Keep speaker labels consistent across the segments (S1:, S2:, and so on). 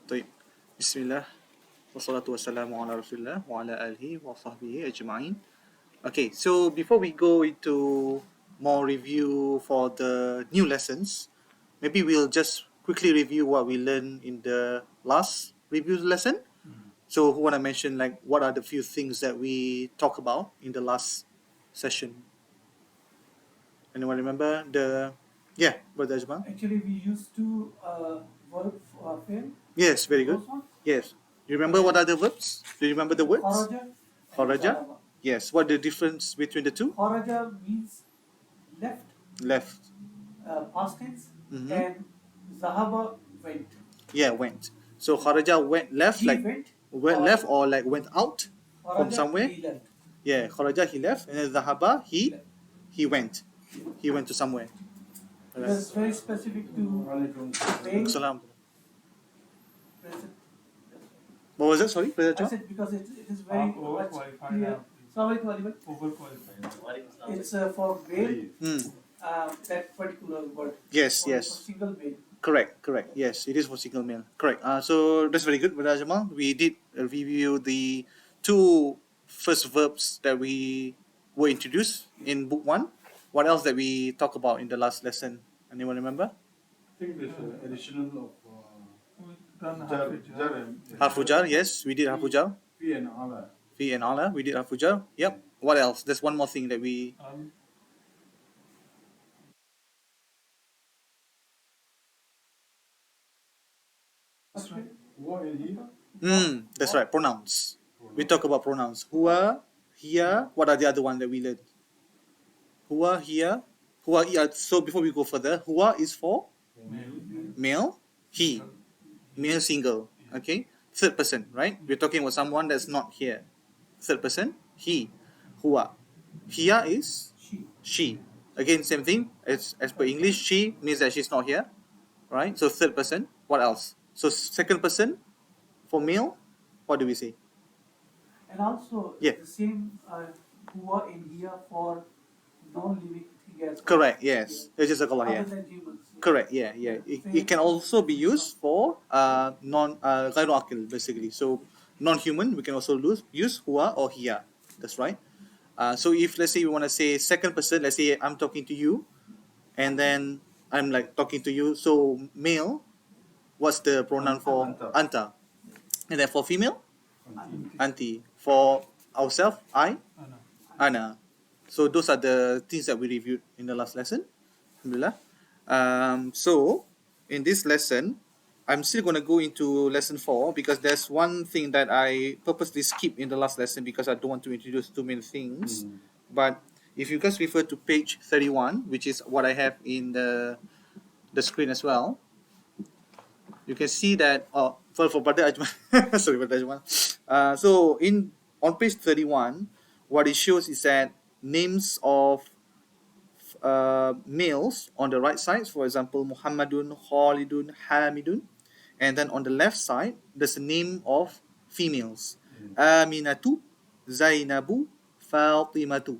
S1: طيب بسم الله والصلاة والسلام على رسول الله وعلى آله وصحبه أجمعين. Okay, so before we go into more review for the new lessons, maybe we'll just quickly review what we learned in the last review lesson. So who want to mention like what are the few things that we talked about in the last session? Anyone remember the? Yeah, Brother Ajmal.
S2: Actually, we used to verb fail.
S1: Yes, very good.
S2: Those ones.
S1: Yes. You remember what are the verbs? Do you remember the words?
S2: Kharaja and
S1: Kharaja?
S2: Zahaba.
S1: Yes. What the difference between the two?
S2: Kharaja means left,
S1: Left.
S2: past tense,
S1: Mhm.
S2: and Zahaba went.
S1: Yeah, went. So Kharaja went left,
S2: He
S1: like
S2: went
S1: left or like went out from
S2: Kharaja,
S1: somewhere.
S2: he left.
S1: Yeah, Kharaja he left, and then Zahaba
S2: left.
S1: he went. He went to somewhere.
S2: It was very specific to male
S1: Salam.
S2: present.
S1: What was it? Sorry, Brother
S2: I
S1: John?
S2: said because it is very much clear. Overqualified. It's for male, that particular word.
S1: Yes,
S2: Only
S1: yes.
S2: for single male.
S1: Correct. Yes, it is for single male. Correct. So that's very good, Brother Jamal. We did review the two first verbs that we were introduced in book one. What else that we talked about in the last lesson? Anyone remember?
S3: I think there's an additional of
S1: Harfujar, yes, we did Harfujar.
S3: Fi and Ala.
S1: Fi and Ala, we did Harfujar. Yep. What else? There's one more thing that we.
S3: What is he?
S1: That's right. Pronouns. We talk about pronouns. Hua, here. What are the other one that we learned? Hua, here. Hua, yeah. So before we go further, hua is for male. He, male single. Okay. Third person, right? We're talking about someone that's not here. Third person, he. Hua. Hia is she. Again, same thing. As per English, she means that she's not here, right? So third person. What else? So second person for male. What do we say?
S2: And also,
S1: Yeah.
S2: the same who are in here for non-living thing as well.
S1: Correct. Yes. It's just a color here.
S2: Other than humans.
S1: Correct. Yeah. It can also be used for غير عاقل basically. So non-human, we can also use huwa or hiya. That's right. So if let's say we want to say second person, let's say I'm talking to you, and then I'm like talking to you. So male, what's the pronoun for anta? And then for female, anti. For ourselves, ana. So those are the things that we reviewed in the last lesson. Alhamdulillah. So in this lesson, I'm still going to go into lesson 4 because there's one thing that I purposely skipped in the last lesson because I don't want to introduce too many things. But if you guys refer to page 31, which is what I have in the screen as well, you can see that for Brother Ajmal, sorry, Brother Ajmal. So on page 31, what it shows is that names of males on the right side, for example, Muhammadun, Khalidun, Hamidun, and then on the left side, there's a name of females, Aminatu, Zainabu, Fatimatu.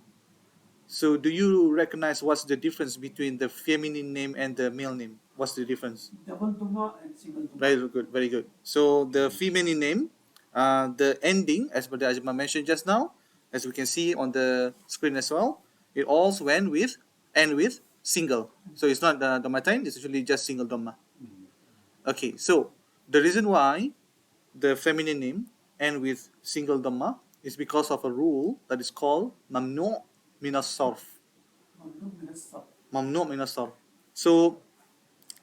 S1: So do you recognize what's the difference between the feminine name and the male name? What's the difference?
S2: Double duma and single duma.
S1: Very good. So the feminine name, the ending, as Brother Ajmal mentioned just now, as we can see on the screen as well, it all end with single. So it's not the Dhammatain, it's actually just single Dhamma. Okay, so the reason why the feminine name end with single Dhamma is because of a rule that is called Mamnu' Minas Sarf. Mamnu' Minas Sarf. So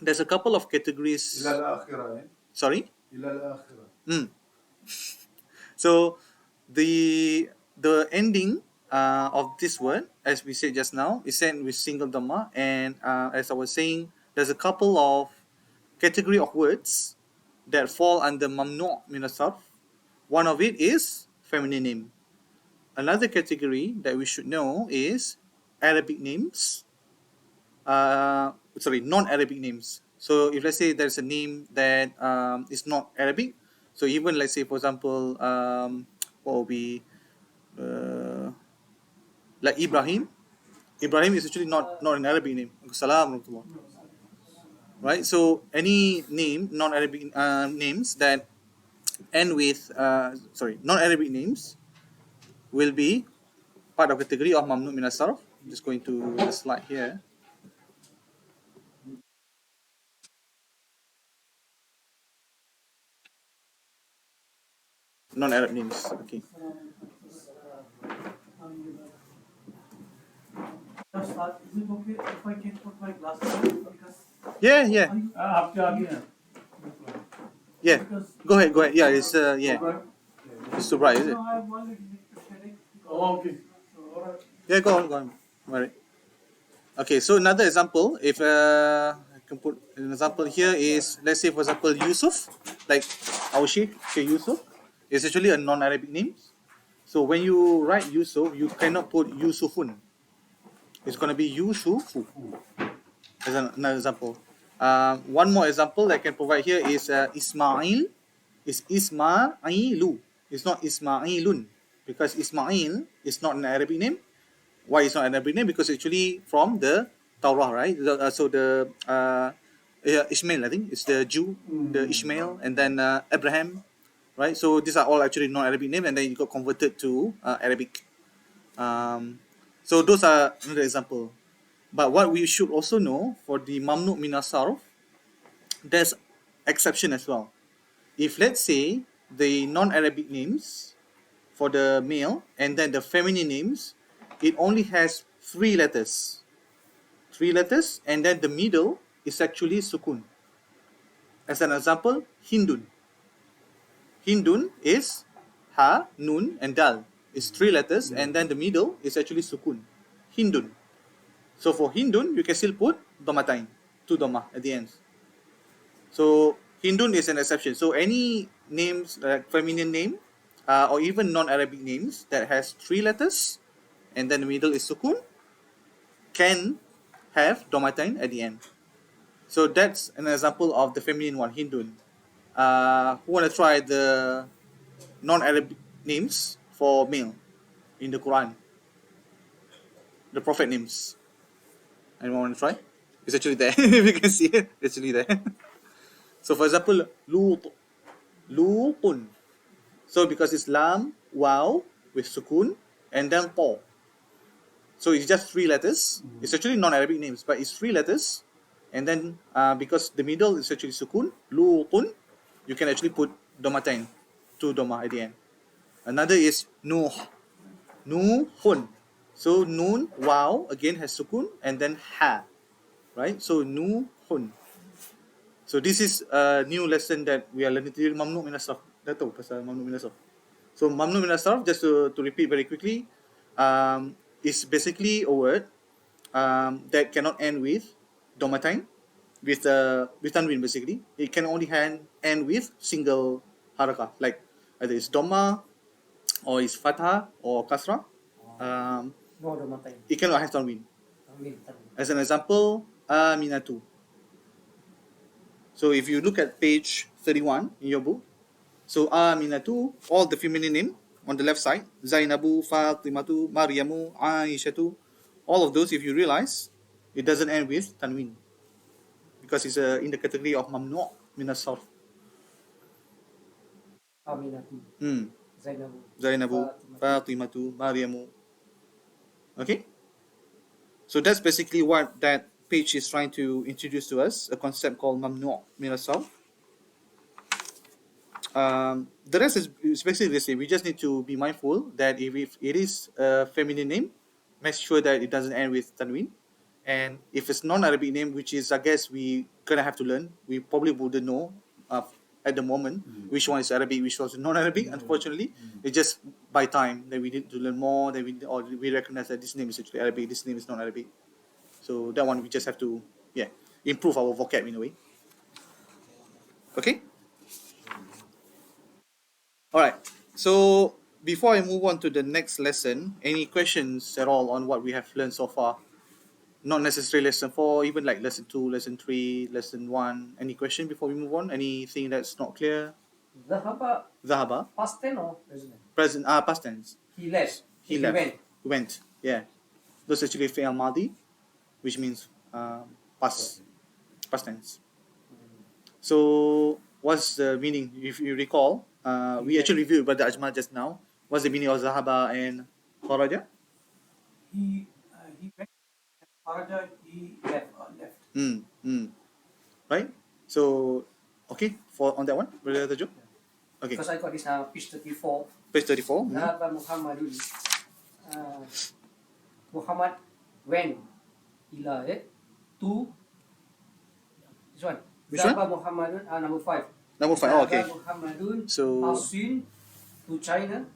S1: there's a couple of categories.
S3: إلى الآخرة.
S1: Sorry?
S3: إلى الآخرة.
S1: So the ending of this word, as we said just now, is sent with single dhamma, and as I was saying, there's a couple of category of words that fall under mamnu' min as-sarf. One of it is feminine name. Another category that we should know is Arabic names. Non-Arabic names. So if let's say there's a name that is not Arabic, so even let's say for example, what will be like Ibrahim. Ibrahim is actually not an Arabic name. Salam. right? So any name, non-Arabic names that end with non-Arabic names will be part of category of mamnu min as-sarf. Just going to the slide here. Non-Arab names. Okay.
S2: Is it okay if I can put my glasses on? Because
S1: Yeah, yeah,
S3: आपके आगे हैं
S1: yeah.
S2: because
S1: Go ahead, go ahead. Yeah, it's yeah, it's too bright, is it?
S2: no, I have already headache.
S3: Okay
S1: Yeah, go on, go on. All right. Okay, so another example, if I can put an example here is, let's say for example Yusuf, like our Sheikh Yusuf, is actually a non-Arabic name. So when you write Yusuf, you cannot put Yusufun. It's gonna be Yusufu as another example. One more example I can provide here is Ismail. Is Ismailu. It's not Ismailun because Ismail is not an Arabic name. Why it's not an Arabic name? Because actually from the Torah, right? So the yeah, Ishmael, I think it's the Jew, the Ishmael, and then Abraham, right? So these are all actually non-Arabic names, and then you got converted to Arabic. Um, so those are another example. But what we should also know for the Mamnu min as-sarf, there's exception as well. If let's say the non-Arabic names for the male and then the feminine names, it only has three letters, and then the middle is actually sukun. As an example, Hindun. Hindun is ha, nun, and dal. It's three letters, and then the middle is actually sukun. Hindun. So for Hindun, you can still put domatain, two doma at the end. So Hindun is an exception. So any names like feminine name, or even non-Arabic names that has three letters, and then the middle is sukun, can have domatain at the end. So that's an example of the feminine one, Hindun. Who want to try the non-Arabic names for male in the Quran? The prophet names. Anyone want to try? It's actually there. If you can see it, it's actually there. So for example, Lut, Lutun. So because it's lam, wow with sukun, and then po. So it's just three letters. It's actually non-Arabic names, but it's three letters. And then because the middle is actually sukun, Lutun, you can actually put domatain, two doma at the end. Another is Nuh, Nuhun. So Nun, wow, again has sukun, and then Ha, right? So Nuhun. So this is a new lesson that we are learning today, Mamnu min as-sarf. Dah tahu pasal Mamnu min as-sarf. So Mamnu min as-sarf, just to repeat very quickly, is basically a word that cannot end with domatain, with tanwin basically. It can only end with single harakah, like either it's doma or it's fatha or kasra.
S2: No, the matai.
S1: It cannot have tanwin.
S2: Tanwin.
S1: As an example, aminatu. So if you look at page 31 in your book, so aminatu, all the feminine name on the left side, Zainabu, Fatimatu, Maryamu, Aishatu, all of those, if you realize, it doesn't end with tanwin because it's in the category of mamnu' min as-sarf.
S2: Aminatu.
S1: Hmm.
S2: Zainabu.
S1: Zainabu, Fatimatu, Maryamu. Okay? So that's basically what that page is trying to introduce to us, a concept called mamnu' min as-sarf. The rest is basically the same. We just need to be mindful that if it is a feminine name, make sure that it doesn't end with tanwin. And if it's non-Arabic name, which is I guess we gonna have to learn, we probably wouldn't know at the moment which one is Arabic, which was non-Arabic. Unfortunately, it's just by time that we need to learn more. That we recognize that this name is actually Arabic, this name is non-Arabic. So that one we just have to improve our vocab in a way. Okay. All right. So before I move on to the next lesson, any questions at all on what we have learned so far? Not necessarily lesson 4, even like lesson 2, lesson 3, lesson 1. Any question before we move on? Anything that's not clear?
S2: Zahaba.
S1: Zahaba.
S2: Past tense or present?
S1: Present. Past tense.
S2: He left.
S1: He left. Went. Yeah. Those actually fi'al madi, which means past tense. So what's the meaning? If you recall, we actually reviewed about the Ajmal just now. What's the meaning of Zahaba and Kharaja?
S2: He went. Faraja, he left.
S1: Right? So, okay, for on that one, Brother Tajuk? Okay,
S4: Because I got this page 34.
S1: page 34.
S4: Dhahaba Muhammadun. Muhammad went to this one.
S1: Which one?
S4: Dhahaba Muhammadun, number 5.
S1: Number 5. Oh, okay.
S4: Dhahaba Muhammadun
S1: So,
S4: Asin to China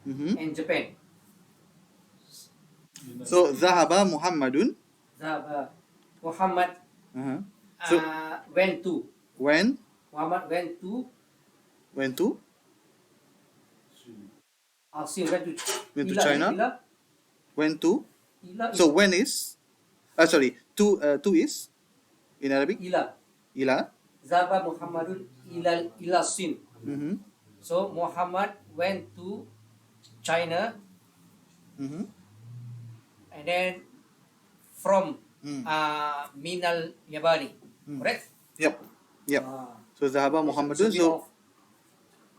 S4: and Japan.
S1: so Zahaba Muhammadun.
S4: Dhahaba Muhammad
S1: So,
S4: went to.
S1: when?
S4: Muhammad went to
S1: When to?
S4: Asin
S1: Went to China. When to?
S4: Ila
S1: So, when is? Sorry, to is in Arabic?
S4: Ila.
S1: Ila.
S4: Dhahaba Muhammadun ila Sin. So Muhammad went to China and then from Minal Yabani. Correct?
S1: Yep. Yep. So, Zahaba Muhammadun.
S4: It's a bit
S1: So,
S4: of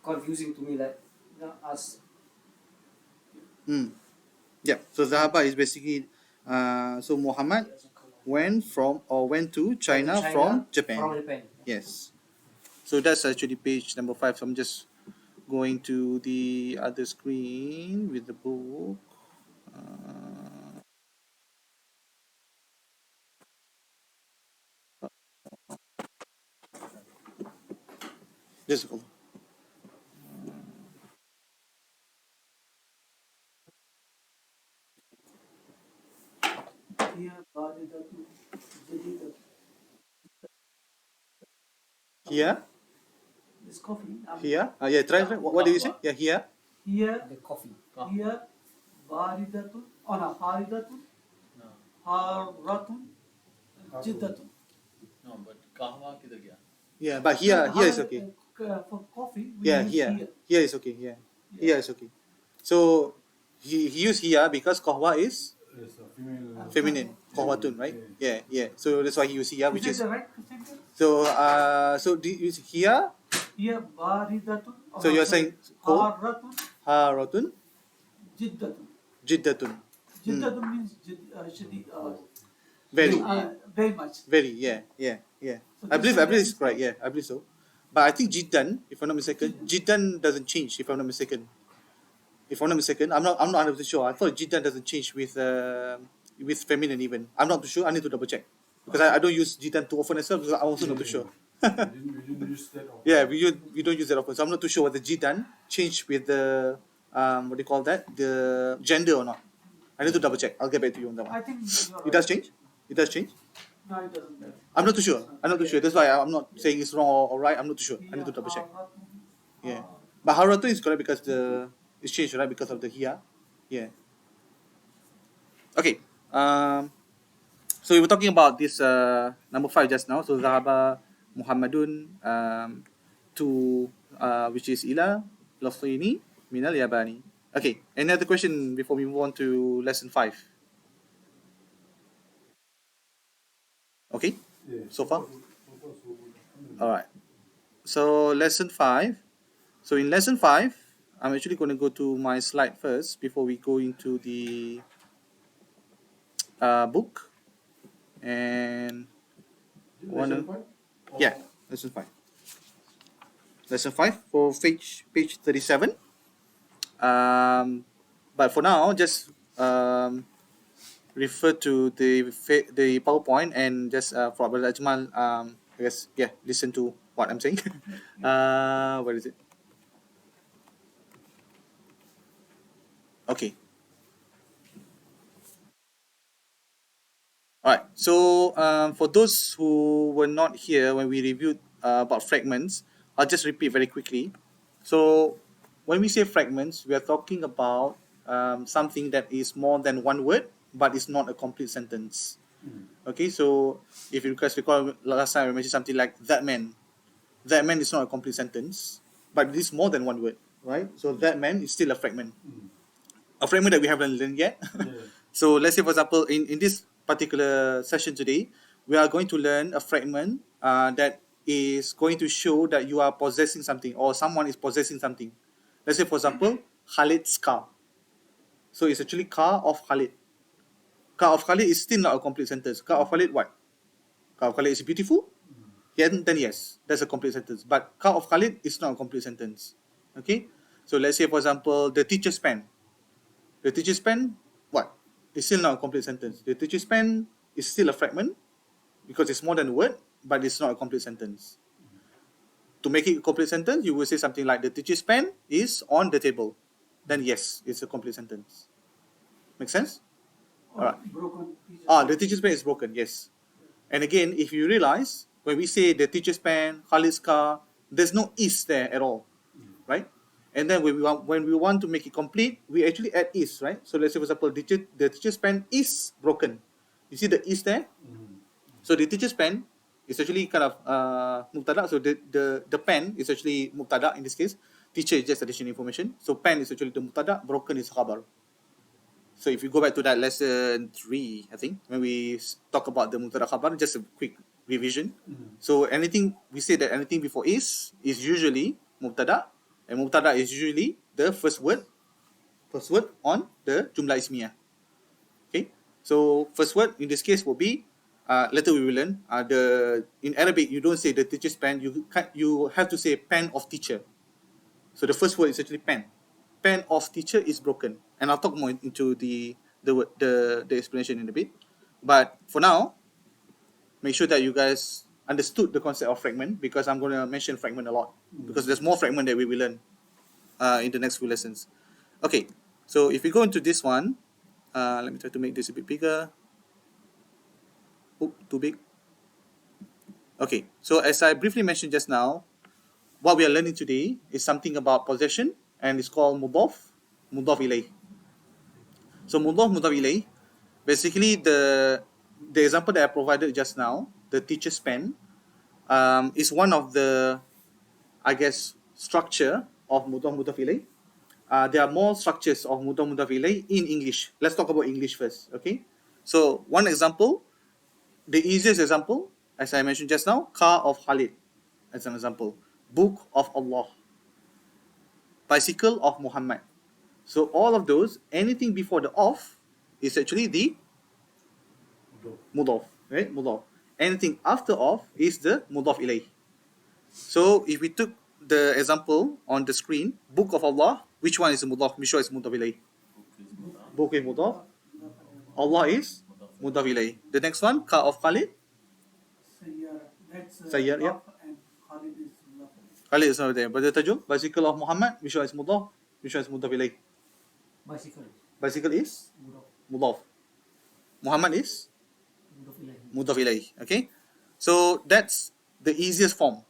S4: confusing to me, like us.
S1: yep. So, Zahaba is basically, so Muhammad went to China from Japan.
S4: From Japan.
S1: Yes. So that's actually page number 5. So I'm just going to the other screen with the book. Just hold.
S2: Here, Baridatu, Jadidatu.
S1: Here,
S2: This coffee.
S1: here. Yeah, try. What did you say? Yeah, here.
S2: Here,
S4: The coffee.
S2: here, Baridatu, oh no, Haridatu, Haratun, Jiddatun.
S3: No, but kahwa किधर गया?
S1: Yeah, but here is okay.
S2: For coffee, we
S1: Yeah,
S2: use
S1: here. Here is okay. Yeah, here is okay. So he used here because kahwa is
S3: Yes, a female.
S1: feminine. Kahwatun, right? Yeah, yeah. So that's why he used here, which
S2: Is
S1: is
S2: that the right sentence?
S1: so. So do you use here?
S2: Here, Baridatun.
S1: So you're saying
S2: Haratun,
S1: Haratun,
S2: Jiddatun.
S1: Jiddatun.
S2: Jiddatun means
S1: Very,
S2: very much.
S1: very. Yeah, yeah, yeah.
S2: So
S1: I
S2: this
S1: believe
S2: is-
S1: it's correct. Yeah, I believe so. But I think Jiddan, if I'm not mistaken, Jiddan doesn't change. If I'm not mistaken, I'm not 100% sure. I thought Jiddan doesn't change with feminine even. I'm not too sure. I need to double check because I don't use Jiddan too often myself. So I'm also not too sure.
S3: We didn't use that often.
S1: Yeah, we don't use that often. So I'm not too sure whether Jiddan changed with the what do you call that, the gender or not. I need to double check. I'll get back to you on that one.
S2: I think you're
S1: It does
S2: right.
S1: change. It does change.
S2: No, it doesn't.
S1: I'm not too sure. That's why I'm not saying it's wrong or right. I'm not too sure. I need to double check. Yeah. But Haratun is correct because it's changed, right? Because of the Hiya. Yeah. Okay. So we were talking about this number 5 just now. So Zahaba Muhammadun to which is Ila Lafini Minal Yabani. Okay. Any other question before we move on to lesson 5? Okay.
S3: Yeah.
S1: So far? All right. So lesson 5. So in lesson 5, I'm actually going to go to my slide first before we go into the book. And
S3: Lesson five?
S1: yeah, lesson 5. Lesson 5 for page 37. But for now, just refer to the PowerPoint and just for Brother Ajmal, I guess, yeah, listen to what I'm saying. Where is it? Okay. All right. So for those who were not here when we reviewed about fragments, I'll just repeat very quickly. So when we say fragments, we are talking about something that is more than one word, but it's not a complete sentence. Okay. So if you guys recall last time I mentioned something like that man. That man is not a complete sentence, but it is more than one word, right? So that man is still a fragment. A fragment that we haven't learned yet.
S3: Yeah.
S1: So let's say, for example, in this particular session today, we are going to learn a fragment that is going to show that you are possessing something or someone is possessing something. Let's say, for example, Khalid's car. So it's actually car of Khalid. Car of Khalid is still not a complete sentence. Car of Khalid, what? Car of Khalid is beautiful? Yeah, then yes, that's a complete sentence. But car of Khalid is not a complete sentence. Okay? So let's say, for example, the teacher's pen. The teacher's pen, what? It's still not a complete sentence. The teacher's pen is still a fragment because it's more than a word, but it's not a complete sentence. To make it a complete sentence, you will say something like the teacher's pen is on the table. Then yes, it's a complete sentence. Make sense?
S2: Or
S1: Alright.
S2: broken pieces.
S1: The teacher's pen is broken, yes. And again, if you realize, when we say the teacher's pen, Khalid's car, there's no is there at all, right? And then when we want to make it complete, we actually add is, right? So let's say, for example, the teacher's pen is broken. You see the is there? So the teacher's pen is actually kind of mubtada. So the pen is actually mubtada in this case. Teacher is just additional information. So pen is actually the mubtada, broken is khabar. So if you go back to that lesson 3, I think, when we talk about the mubtada khabar, just a quick revision. So we say that anything before is usually mubtada, and mubtada is usually the first word on the jumlah ismiyah. Okay, so first word in this case will be, later we will learn, in Arabic you don't say the teacher's pen, you have to say pen of teacher. So the first word is actually pen. Pen of teacher is broken, and I'll talk more into the explanation in a bit. But for now, make sure that you guys understood the concept of fragment, because I'm going to mention fragment a lot, because there's more fragment that we will learn in the next few lessons. Okay, so if we go into this one, let me try to make this a bit bigger. Too big. Okay, so as I briefly mentioned just now, what we are learning today is something about possession, and it's called mudaf ilayh. So mudaf ilayh, basically the example that I provided just now, the teacher's pen, is one of the, I guess, structure of mudaf ilayh. There are more structures of mudaf ilayh in English. Let's talk about English first, okay? So one example, the easiest example, as I mentioned just now, car of Khalid, as an example. Book of Allah. Bicycle of Muhammad. So all of those, anything before the of is actually the mudaf, right? Mudaf. Anything after of is the mudaf ilayh. So if we took the example on the screen, Book of Allah, which one is the mudaf? Which one is mudaf ilayh? Book is mudaf. Allah is mudaf ilayh. The next one, car of Khalid.
S2: Sayyara. That's
S1: Sayyara, yeah.
S2: mudaf, and Khalid is mudaf.
S1: Khalid is not there. But the tajul, bicycle of Muhammad, which one is mudaf? Which one is mudaf ilayh?
S4: Bicycle.
S1: Bicycle is
S4: Mudaf.
S1: mudaf. Muhammad is
S4: Mudaf ilahi.
S1: mudaf ilayh. Okay, so that's the easiest form.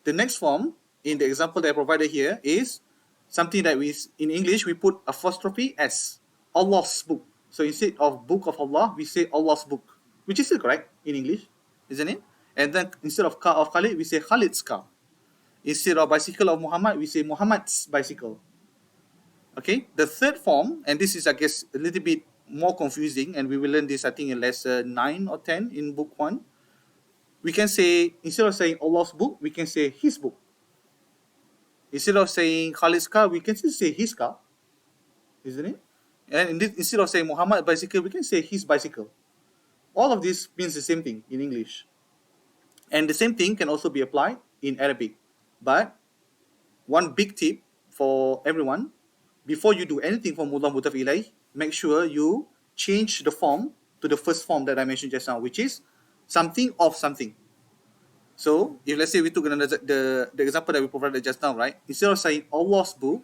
S1: The next form in the example that I provided here is something that in English we put apostrophe s, Allah's book. So instead of book of Allah, we say Allah's book, which is still correct in English, isn't it? And then instead of car of Khalid, we say Khalid's car. Instead of bicycle of Muhammad, we say Muhammad's bicycle. Okay, the third form, and this is, I guess, a little bit more confusing, and we will learn this, I think, in lesson 9 or 10 in book 1. We can say, instead of saying Allah's book, we can say his book. Instead of saying Khalid's car, we can still say his car, isn't it? And instead of saying Muhammad's bicycle, we can say his bicycle. All of this means the same thing in English. And the same thing can also be applied in Arabic. But one big tip for everyone, before you do anything for mudaf ilayh, make sure you change the form to the first form that I mentioned just now, which is something of something. So if let's say we took the example that we provided just now, right? Instead of saying Allah's book,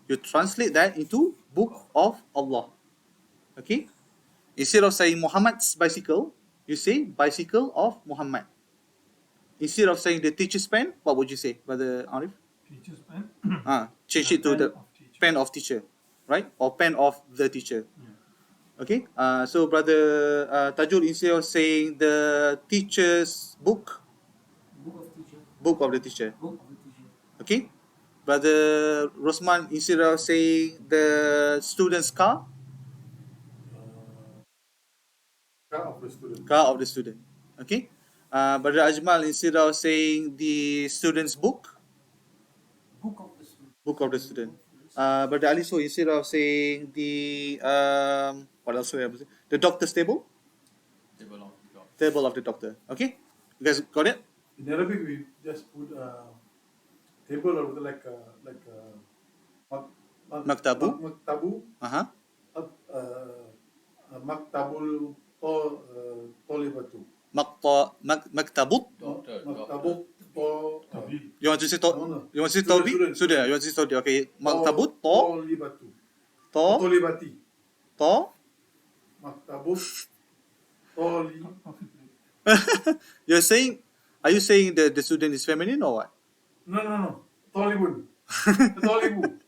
S1: you translate that into book of Allah. Okay? Instead of saying Muhammad's bicycle, you say bicycle of Muhammad. Instead of saying the teacher's pen, what would you say, Brother Arif?
S2: Teacher's pen.
S1: Change it to the pen of teacher, right? Or pen of the teacher. Okay? So Brother Tajul, instead of saying the teacher's book,
S4: Book of teacher.
S1: book of the teacher.
S4: Book of the teacher.
S1: Okay? Brother Rosman, instead of saying the student's car,
S3: Car of the student.
S1: car of the student. Okay? Brother Ajmal, instead of saying the student's book,
S2: Book of the student.
S1: book of the student. Brother Ali, so instead of saying the what else? Should I say? The doctor's table,
S3: Table of the doctor.
S1: table of the doctor. Okay, you guys got it?
S3: In Arabic, we just put table or like
S1: Maktabu.
S3: maktabu,
S1: Uh-huh.
S3: maktabul tolibatu.
S1: Maktabut.
S3: Maktabu to
S1: You want to say
S3: No, no.
S1: You want to say
S3: Student,
S1: Tawbi?
S3: student.
S1: Sudah. You want to say Tawbi? Okay. Maktabut
S3: tolibatu.
S1: to
S3: Tolibati.
S1: to.
S3: Maktabut toli.
S1: You're saying? Are you saying the student is feminine or what?
S3: No. Tolibun. Tolibu.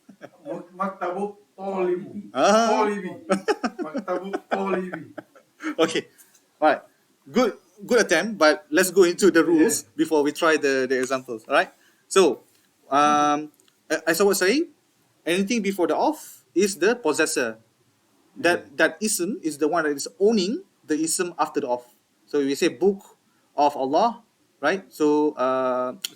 S3: Maktabut tolibu.
S1: Ah.
S3: Tolibi. Maktabut tolibi.
S1: Okay. All right. Good attempt, but let's go into the rules before we try the examples. All right. So, as I was saying, anything before the of is the possessor. That ism is the one that is owning the ism after the of. So we say book of Allah, right? So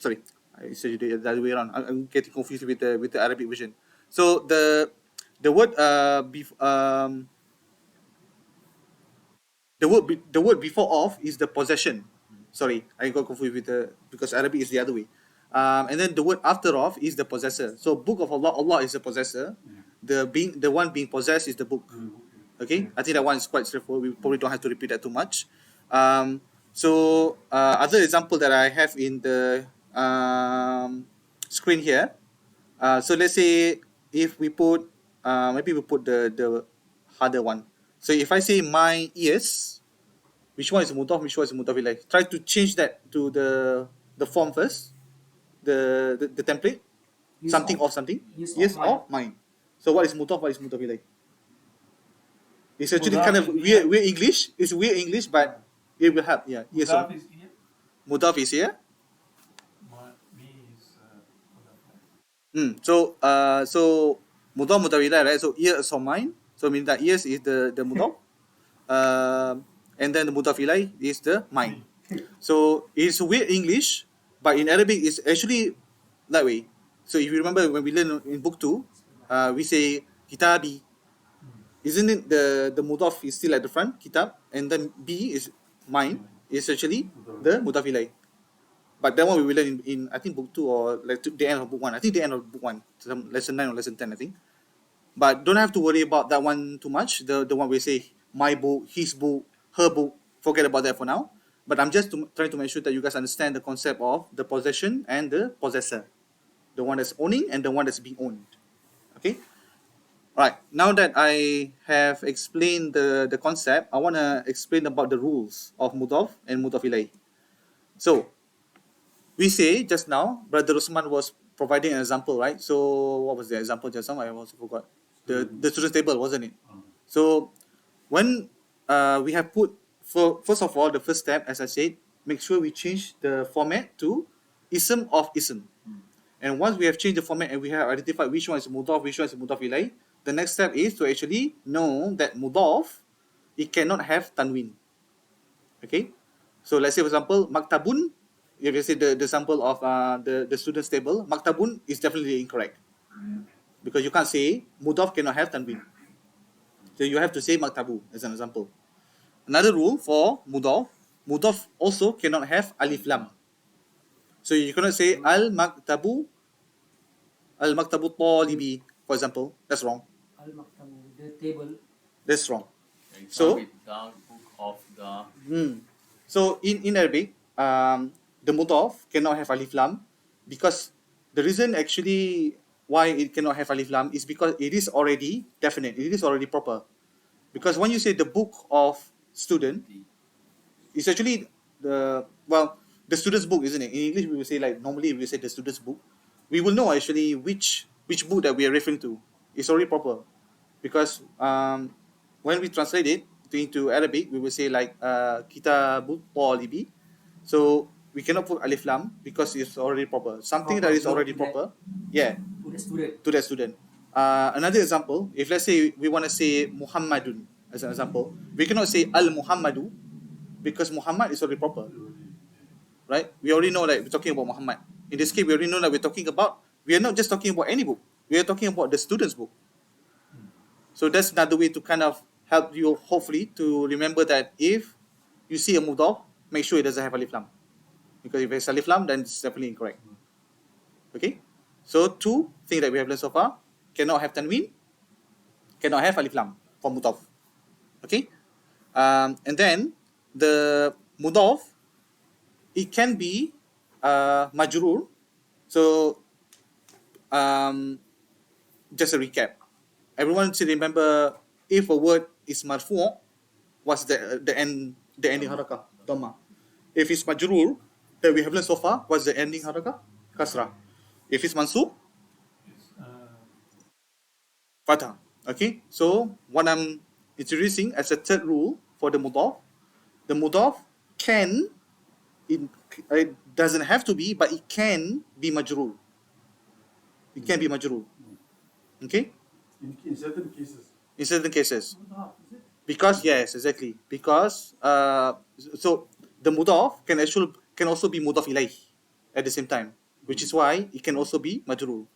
S1: sorry, I said it the other way around. I'm getting confused with the Arabic version. So the word the word before of is the possession. Sorry, I got confused with the because Arabic is the other way. And then the word after of is the possessor. So book of Allah, Allah is the possessor. The one being possessed is the book. Okay, I think that one is quite straightforward. We probably don't have to repeat that too much. So other example that I have in the screen here. So let's say if we put maybe we put the harder one. So if I say my ears, which one is mudaf, which one is mudaf ilaih? Try to change that to the form first, the template.
S4: Yes,
S1: Something
S4: of-
S1: of something.
S4: yes,
S1: Yes
S4: of mine.
S1: of mine. So what is mudaf? What is mudaf ilaih? It's actually
S2: Mudaf
S1: kind of
S2: is here.
S1: weird English. It's weird English, but it will help. Yeah. Yes. So
S2: Mudaf is here.
S1: mudaf is here.
S2: Me is
S1: So mudaf mudaf ilaih, right? So ears of mine. So means that ears is the mudaf. And then the mudaf ilaih is the mine. So it's weird English, but in Arabic it's actually that way. So if you remember when we learn in book 2, we say kitabi. Isn't it the mudaf is still at the front, kitab, and then B is mine, is actually the mudaf ilaih. But that one we will learn in I think book 2 or like the end of book 1. I think the end of book 1, some lesson 9 or lesson 10 I think. But don't have to worry about that one too much. The one we say my book, his book, her book. Forget about that for now. But I'm just trying to make sure that you guys understand the concept of the possession and the possessor, the one that's owning and the one that's being owned. Okay. All right. Now that I have explained the concept, I want to explain about the rules of mudaf and mudaf ilaih. So we say just now, Brother Usman was providing an example, right? So what was the example just now? I also forgot. The student's table, wasn't it? So when we have put, first of all, the first step, as I said, make sure we change the format to ism of ism. And once we have changed the format and we have identified which one is mudaf, which one is mudaf ilaih, the next step is to actually know that mudaf, it cannot have tanwin. Okay? So let's say, for example, maktabun, if you say the sample of the student's table, maktabun is definitely incorrect. Because you can't say mudaf cannot have tanwin. So you have to say maktabu as an example. Another rule for mudaf, mudaf also cannot have alif lam. So you cannot say al maktabu talibi, for example. That's wrong.
S4: Al-Maktabu, the table.
S1: That's wrong.
S3: So,
S1: So-
S3: without book of the
S1: So in Arabic, the mudaf cannot have alif lam because the reason actually why it cannot have alif lam is because it is already definite. It is already proper. Because when you say the book of student, it's actually the student's book, isn't it? In English, we will say like normally we say the student's book. We will know actually which book that we are referring to. It's already proper, because when we translate it into Arabic, we will say like kitabut talibi. So we cannot put alif lam because it's already proper. Something that is already proper, yeah,
S4: To the student.
S1: to the student. Another example, if let's say we want to say Muhammadun as an example, we cannot say Al Muhammadu because Muhammad is already proper. right? We already know that we're talking about Muhammad. In this case, we already know that we are not just talking about any book. We are talking about the student's book. So that's another way to kind of help you, hopefully, to remember that if you see a mudaf, make sure it doesn't have alif lam. Because if it's alif lam, then it's definitely incorrect. Okay? So two things that we have learned so far: cannot have tanween, cannot have alif lam for mudaf. Okay? And then the mudaf, it can be majrur. So just a recap. Everyone should remember, if a word is marfu', what's the ending harakah? Dhamma. If it's majrur, that we have learned so far, what's the ending harakah? Kasrah. If it's mansub,
S3: It's,
S1: fathah. Okay? So what I'm introducing as a third rule for the mudaf can, it doesn't have to be, but it can be majrur. It can be majrur. Okay?
S3: in certain cases.
S1: In certain cases.
S2: Mudaf, is it?
S1: Because yes, exactly. Because so the mudaf can also be mudaf ilaih at the same time, which is why it can also be majrur.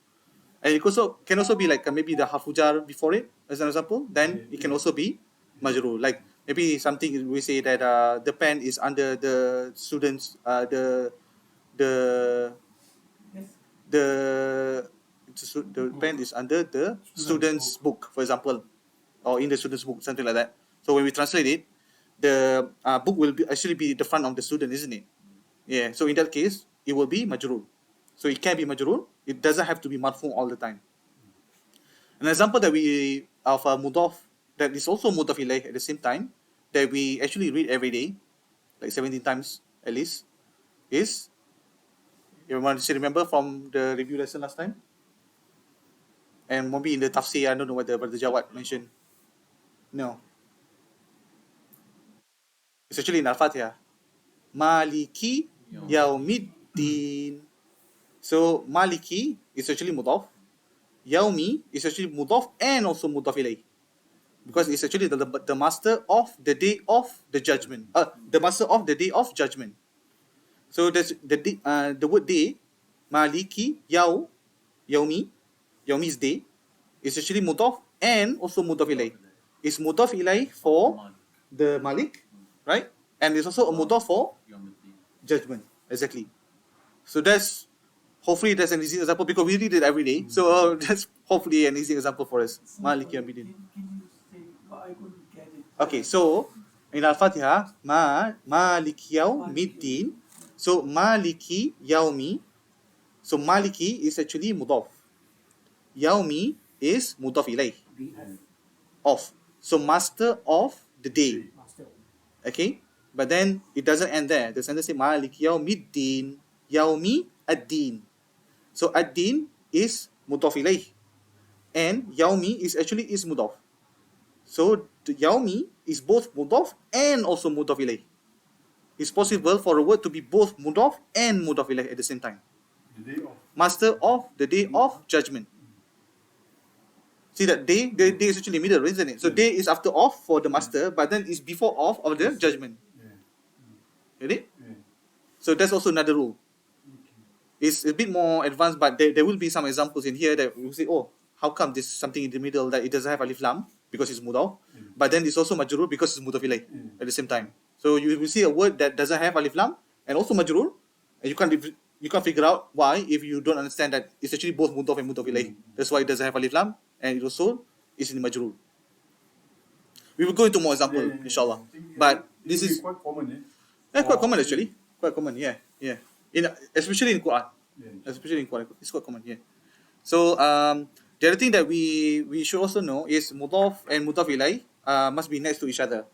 S1: And it also can also be like maybe the harfu jar before it, as an example. Then it can also be majrur. Like maybe something we say that the pen is under the students the
S2: Yes.
S1: the pen is under the student's book, for example, or in the student's book, something like that. So when we translate it, the book will actually be the front of the student, isn't it? Yeah. So in that case, it will be majrur. So it can be majrur. It doesn't have to be marfu all the time. An example that we of a mudaf that is also mudaf ilayh at the same time, that we actually read every day, like 17 times at least, is, everyone still remember from the review lesson last time? And maybe in the tafsir, I don't know whether Brother Jawad mentioned. No. It's actually in Al-Fatiha. Maliki Yaumiddin. So Maliki is actually mudaf. Yaumi is actually mudaf and also mudaf ilayh. Because it's actually the master of the day of the judgment. The master of the day of judgment. So that's the word day, Maliki Yaumi is day, is actually mudaf and also mudaf ilayh. It's mudaf ilayh for the Malik, right? And it's also a mudaf for judgment. Exactly. So hopefully that's an easy example because we read it every day. So that's hopefully an easy example for us. Malik Yawmiddin.
S2: Can you say? I couldn't get it.
S1: Okay, so in Al-Fatiha, Maliki Yawmiddin. So Maliki Yaumi. So Maliki is actually mudaf. Yaumi is mudaf ilayh. Of. So master of the day.
S4: Master.
S1: Okay? But then it doesn't end there. The sentence says Malik Yaumiddin. Yaumi ad-din. So ad-din is mudaf ilayh. And Yaumi is actually is mudaf. So the Yaumi is both mudaf and also mudaf ilayh. It's possible for a word to be both mudaf and mudaf ilayh at the same time.
S3: The day of.
S1: Master of the day of judgment. See that day, the day is actually middle, isn't it? So day is after off for the master, but then it's before off of the judgment.
S3: Yeah.
S1: Get it?
S3: Yeah.
S1: So that's also another rule. It's a bit more advanced, but there will be some examples in here that we will say, oh, how come this is something in the middle that it doesn't have alif lam because it's mudaf, but then it's also majrur because it's mudaf ilayh at the same time. So you will see a word that doesn't have alif lam and also majrur, and you can't figure out why if you don't understand that it's actually both mudaf and mudaf ilayh. That's why it doesn't have alif lam and it also is in majrur. We will go into more example, inshallah. But this is
S3: quite common,
S1: quite common actually. Quite common, yeah. Especially in Quran.
S3: Yeah.
S1: Especially in Quran, it's quite common, yeah. So the other thing that we should also know is mudaf and mudaf ilayh must be next to each other.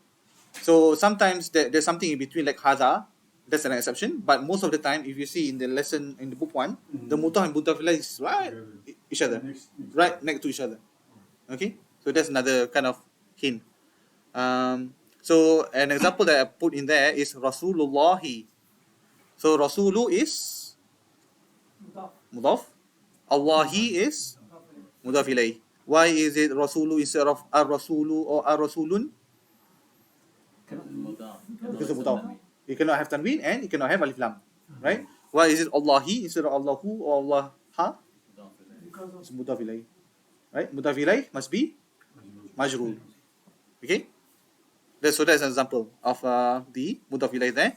S1: So sometimes there's something in between, like hadha. That's an exception, but most of the time, if you see in the lesson in the book one, the mudaf and mudaf ilayh is right each other, right next to each other. Okay, so that's another kind of hint. So an example that I put in there is Rasulullahi. So Rasulu is
S2: Mudaf.
S1: mudaf. Allahi is
S2: Mudaf ilayh.
S1: mudaf ilayh. Why is it Rasulu instead of ar-Rasulu or ar-Rasulun? Because of mudaf. You cannot have tanween and you cannot have alif lam. right? Why is it Allahi instead of Allahu or Allah ha?
S2: Because of
S1: It's mudaf ilayh, right? Mudaf ilayh must be majrur. Okay, that's an example of the mudaf ilayh there.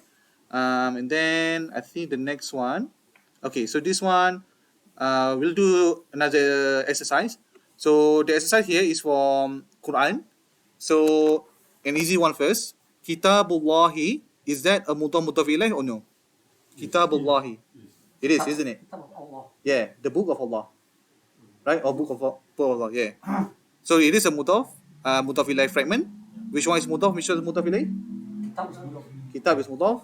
S1: And then I think the next one. Okay, so this one we'll do another exercise. So the exercise here is from Quran. So an easy one first. Kitabullahi, is that a mudaf ilayh or no? Kitabullahi.
S3: Yes.
S1: It is, isn't it?
S4: Kitab of Allah.
S1: Yeah, the book of Allah, right? Or book of Allah, yeah. So it is a mudaf ilayh fragment. Which one is mudaf? Which one is mudaf ilayh?
S4: Kitab is mudaf.
S1: Kitab is mudaf.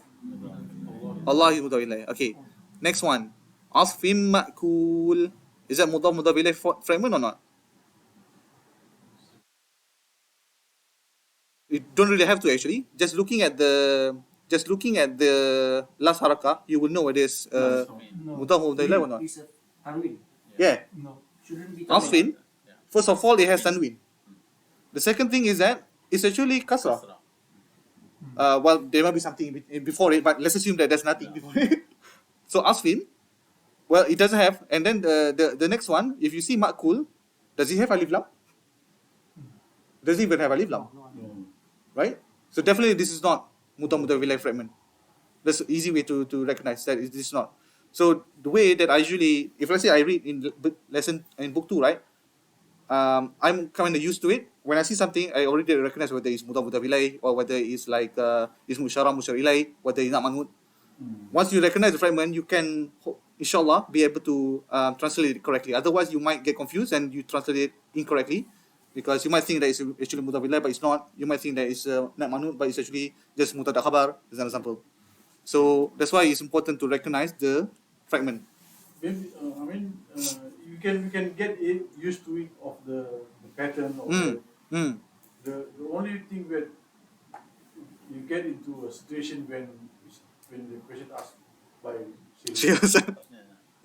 S1: Allah is mudaf ilayh. Okay. Next one. Asfim ma'kul. Is that mudaf ilayh fragment or not? You don't really have to actually. Just looking at the last harakah, you will know whether it's
S2: no,
S1: mudaf ilayh or not.
S4: It's a tanwin.
S1: Yeah.
S2: no.
S4: Shouldn't be
S1: Asfin. First of all, it has tanwin. The second thing is that it's actually kasrah. Well, there might be something before it, but let's assume that there's nothing before it. So asfin, well, it doesn't have. And then the next one, if you see makul, does it have alif lam? Does it even have alif lam? Right? So definitely this is not mudaf ilayh fragment. That's an easy way to recognize that it is not. So the way that I usually, if let's say I read in lesson in book 2, right? I'm kind of used to it. When I see something, I already recognize whether it's mudaf ilayh or whether it's like it's musyarrah ilayh, whether it's not manhut. Once you recognize the fragment, you can inshallah be able to translate it correctly. Otherwise, you might get confused and you translate it incorrectly because you might think that it's actually mudaf ilayh, but it's not. You might think that it's not manhut, but it's actually just mubtada khabar, as an example. So that's why it's important to recognize the fragment.
S3: Maybe, we can get used to it of the pattern of the only thing where you get into a situation when the question asked by
S1: Serious?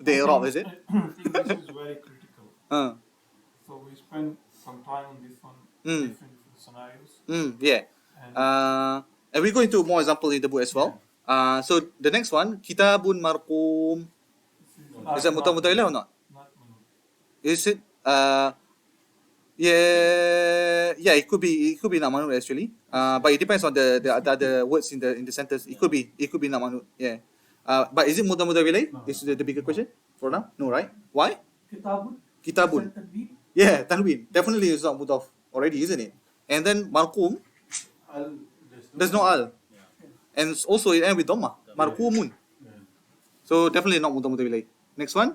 S1: The Arab, is it?
S5: I think this is very critical.
S1: Uh,
S5: So we spend some time on this one,
S1: Mm.
S5: different scenarios.
S1: yeah.
S5: And
S1: And we go into more example in the book as well. So the next one, kitabun marqum. Is that mudaf ilayh or not?
S5: Not manhut.
S1: Is it? Yeah, it could be not manhut actually. But it depends on the other words in the sentence. It could be not manhut. Yeah. But is it mudaf ilayh?
S3: No.
S1: Is the bigger question for now? No, right? Why?
S2: Kitabun.
S1: Kitabun.
S2: Tanween.
S1: Yeah, tanwin. Definitely it's not mudaf already, isn't it? And then marqum, there's no al. And also it ends with dhamma. Marqumun. So definitely not mudaf ilayh. Next one,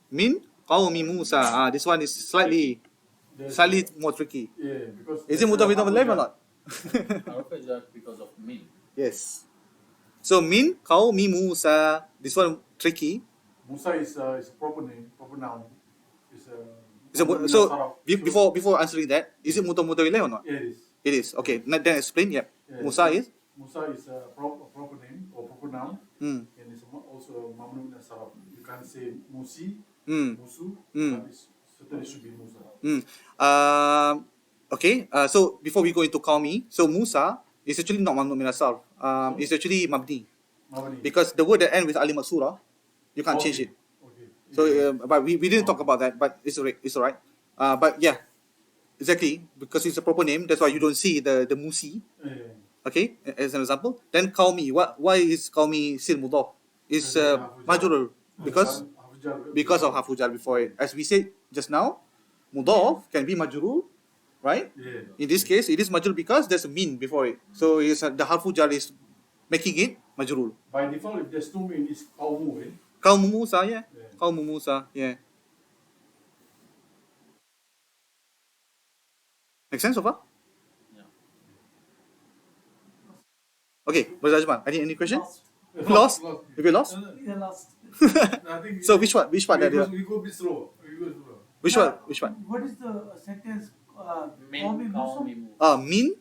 S1: min qaumi Musa. This one is slightly more tricky.
S3: Yeah, because
S1: Is it mudaf ilayh or not?
S6: Arafah is just because of me.
S1: Yes. So min qaumi Musa. This one tricky.
S3: Musa is a proper name, proper noun.
S1: So before answering that, is it mudaf ilayh or not?
S3: Yeah, it is.
S1: It is. Okay. Then explain. Yep.
S3: Yeah.
S1: Musa is.
S3: Musa is a proper name or proper noun,
S1: Mm.
S3: and it's also mamnu min sarf. You can't say Musi,
S1: Mm.
S3: Musu,
S1: Mm.
S3: but it certainly should be Musa.
S1: Okay. So before we go into qaumi, so Musa is actually not mamnu min as-sarf. It's actually mabni
S3: Mabni.
S1: because the word that ends with ali maksura, you can't change it.
S3: Okay.
S1: So, but we didn't talk about that, but it's alright. But yeah, exactly, because it's a proper name, that's why you don't see the Musi.
S3: Yeah.
S1: Okay, as an example. Then Qaumi, why is Qaumi still mudaf? It's majrur because of hafujar before it. As we said just now, mudaf can be majrur, right?
S3: Yeah.
S1: In this case, it is majrur because there's a min before it. So it's, the hafujar is making it majrur.
S3: By default, if there's no mean, it's qawmu, eh?
S1: Qaum Musa, yeah.
S3: Yeah.
S1: Qaum Musa, yeah. Make sense so far?
S6: Yeah.
S1: Okay, Brother Ajman, any question?
S2: Lost.
S1: Lost? If you lost?
S2: Yeah, lost.
S3: Nothing.
S1: So which part that you,
S3: We go a bit slow. We go slow.
S1: which one?
S2: What is the sentence?
S6: Min
S2: Qawmi Musa?
S6: qaumi Musa.
S1: Min